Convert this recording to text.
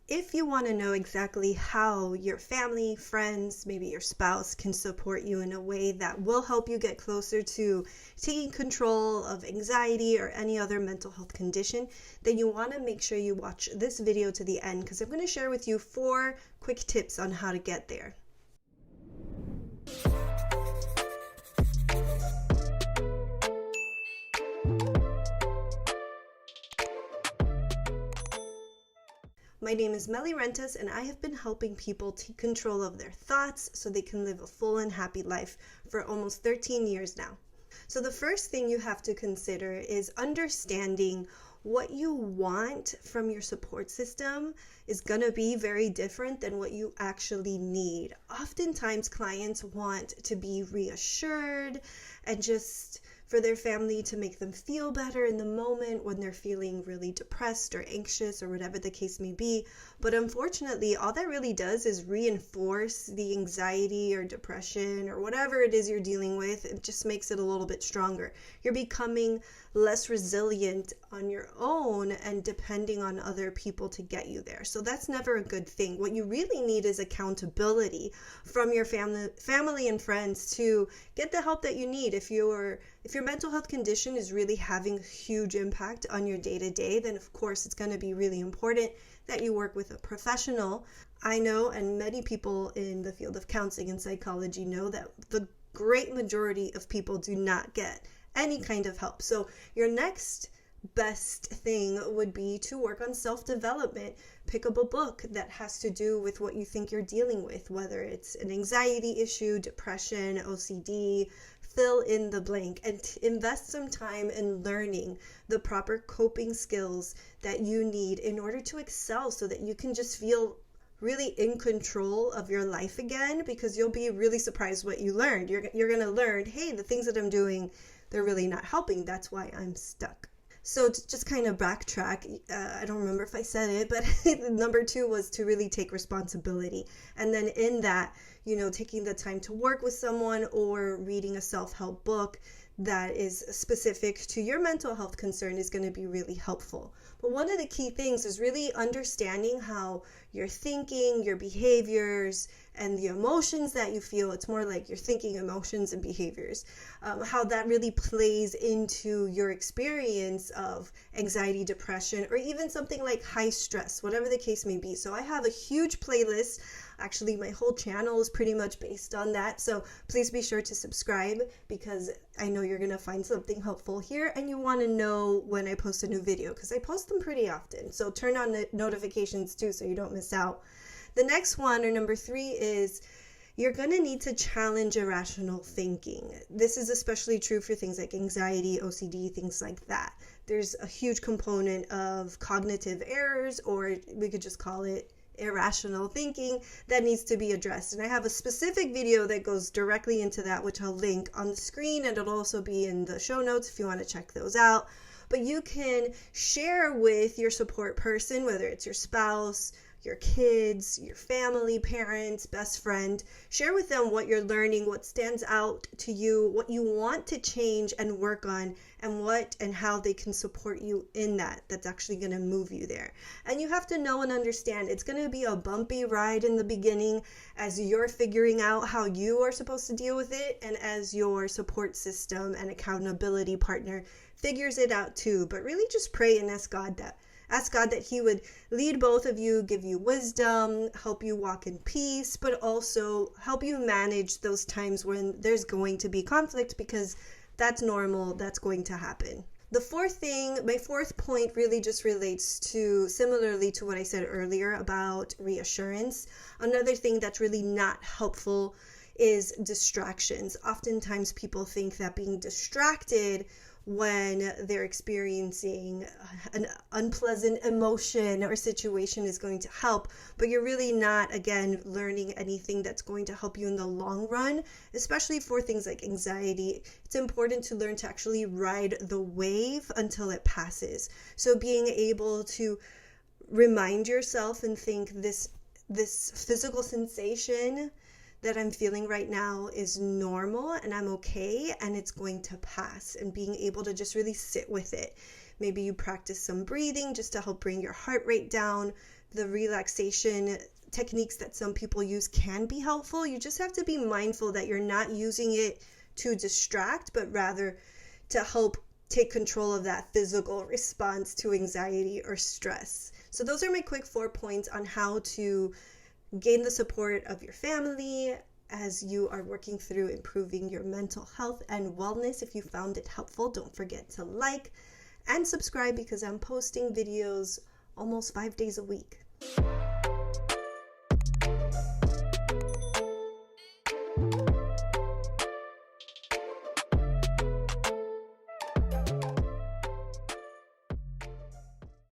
If you want to know exactly how your family, friends, maybe your spouse can support you in a way that will help you get closer to taking control of anxiety or any other mental health condition, then you want to make sure you watch this video to the end, because I'm going to share with you 4 quick tips on how to get there. My name is Melly Rentas, and I have been helping people take control of their thoughts so they can live a full and happy life for almost 13 years now. So the first thing you have to consider is understanding what you want from your support system is going to be very different than what you actually need. Oftentimes, clients want to be reassured and just for their family to make them feel better in the moment when they're feeling really depressed or anxious or whatever the case may be. But unfortunately, all that really does is reinforce the anxiety or depression or whatever it is you're dealing with. It just makes it a little bit stronger. You're becoming less resilient on your own and depending on other people to get you there. So that's never a good thing. What you really need is accountability from your family and friends to get the help that you need. If your mental health condition is really having a huge impact on your day-to-day, then of course it's going to be really important that you work with a professional. I know, and many people in the field of counseling and psychology know, that the great majority of people do not get any kind of help. So your next best thing would be to work on self-development. Pick up a book that has to do with what you think you're dealing with, whether it's an anxiety issue, depression, OCD, fill in the blank, and invest some time in learning the proper coping skills that you need in order to excel so that you can just feel really in control of your life again, because you'll be really surprised what you learned. You're going to learn, hey, the things that I'm doing, they're really not helping. That's why I'm stuck. So to just kind of backtrack, I don't remember if I said it, but number 2 was to really take responsibility. And then in that, taking the time to work with someone or reading a self-help book that is specific to your mental health concern is going to be really helpful. But one of the key things is really understanding how your thinking, your behaviors, and the emotions that you feel, it's more like your thinking, emotions, and behaviors, how that really plays into your experience of anxiety, depression, or even something like high stress, whatever the case may be. So I have a huge playlist. Actually, my whole channel is pretty much based on that. So please be sure to subscribe, because I know you're going to find something helpful here and you want to know when I post a new video, because I post them pretty often. So turn on the notifications too so you don't miss out. The next one, or number 3, is you're going to need to challenge irrational thinking. This is especially true for things like anxiety, OCD, things like that. There's a huge component of cognitive errors, or we could just call it irrational thinking, that needs to be addressed. And I have a specific video that goes directly into that, which I'll link on the screen, and it'll also be in the show notes if you want to check those out. But you can share with your support person, whether it's your spouse, your kids, your family, parents, best friend, share with them what you're learning, what stands out to you, what you want to change and work on, and what and how they can support you in that. That's actually going to move you there. And you have to know and understand it's going to be a bumpy ride in the beginning as you're figuring out how you are supposed to deal with it, and as your support system and accountability partner figures it out too. But really just pray and ask God that He would lead both of you, give you wisdom, help you walk in peace, but also help you manage those times when there's going to be conflict, because that's normal, that's going to happen. The fourth thing, my 4th point, really just relates to, similarly to what I said earlier about reassurance. Another thing that's really not helpful is distractions. Oftentimes people think that being distracted when they're experiencing an unpleasant emotion or situation is going to help, but you're really not, again, learning anything that's going to help you in the long run, especially for things like anxiety. It's important to learn to actually ride the wave until it passes. So being able to remind yourself and think this physical sensation that I'm feeling right now is normal and I'm okay and it's going to pass, and being able to just really sit with it. Maybe you practice some breathing just to help bring your heart rate down. the relaxation techniques that some people use can be helpful. You just have to be mindful that you're not using it to distract, but rather to help take control of that physical response to anxiety or stress. So those are my quick 4 points on how to gain the support of your family as you are working through improving your mental health and wellness. If you found it helpful, don't forget to like and subscribe because I'm posting videos almost 5 days a week.